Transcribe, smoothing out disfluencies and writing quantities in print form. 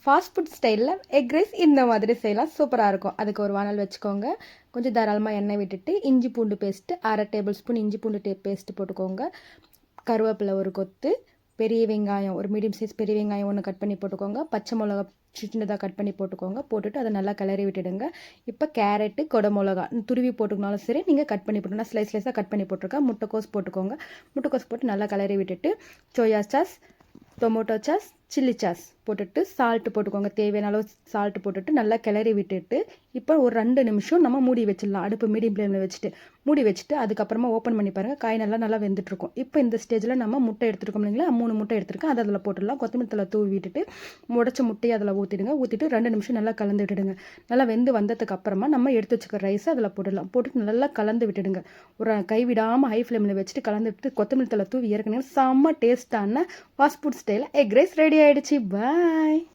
Fast food ஸ்டைலில் egg rice இந்த மாதிரி செய்யலாம், சூப்பராக இருக்கும். அதுக்கு ஒரு வானல் வச்சுக்கோங்க. கொஞ்சம் தாராளமாக எண்ணெய் விட்டுட்டு இஞ்சி பூண்டு பேஸ்ட்டு 1/2 டேபிள் ஸ்பூன் இஞ்சி பூண்டு பேஸ்ட்டு போட்டுக்கோங்க. கருவேப்பிலை ஒரு கொத்து, பெரிய வெங்காயம் ஒரு மீடியம் சைஸ் பெரிய வெங்காயம் ஒன்று கட் பண்ணி போட்டுக்கோங்க. பச்சை மிளகா சின்னதாக கட் பண்ணி போட்டுக்கோங்க. போட்டுட்டு அதை நல்லா கிளறி விட்டுடுங்க. இப்போ கேரட்டு கொடை மிளகா துருவி போட்டுக்கனாலும் சரி, நீங்கள் கட் பண்ணி போட்டுக்கணும். ஸ்லைஸாக கட் பண்ணி போட்டிருக்கேன். முட்டைக்கோஸ் போட்டுக்கோங்க. முட்டைக்கோஸ் போட்டு நல்லா கிளறி விட்டுட்டு soya sauce, tomato sauce, chilli sauce போட்டுட்டு சால்ட்டு போட்டுக்கோங்க. தேவையான அளவு சால்ட்டு போட்டுட்டு நல்லா கிளறி விட்டுட்டு இப்போ ஒரு 2 நிமிஷம் நம்ம மூடி வச்சிடலாம். அடுப்பு மீடியம் ஃப்ளேமில் வச்சுட்டு மூடி வச்சுட்டு அதுக்கப்புறமா ஓப்பன் பண்ணி பாருங்கள். காய் நல்லா வெந்துட்டுருக்கும். இப்போ இந்த ஸ்டேஜில் நம்ம முட்டை எடுத்துருக்கோம் இல்லைங்களா, 3 முட்டை எடுத்துருக்கேன். அதை அதில் போட்டுடலாம். கொத்தமல்லி தழை தூவி விட்டுட்டு உடச்ச முட்டையை அதில் ஊற்றிடுங்க. ஊற்றிட்டு 2 நிமிஷம் நல்லா கலந்து விட்டுடுங்க. நல்லா வெந்து வந்ததுக்கு அப்புறமா நம்ம எடுத்து வச்சுக்க ரைஸை அதில் போட்டுடலாம். போட்டுட்டு நல்லா கலந்து விட்டுடுங்க. ஒரு கைவிடாமல் ஹை ஃப்ளேமில் வச்சுட்டு கலந்து விட்டு கொத்தமல்லி தழை தூவி இறக்குனீங்கன்னா செம்ம டேஸ்ட்டான ஃபாஸ்ட் ஃபுட் ஸ்டைலில் எக் ரைஸ் ரெடி ஆகிடுச்சு. பாய்.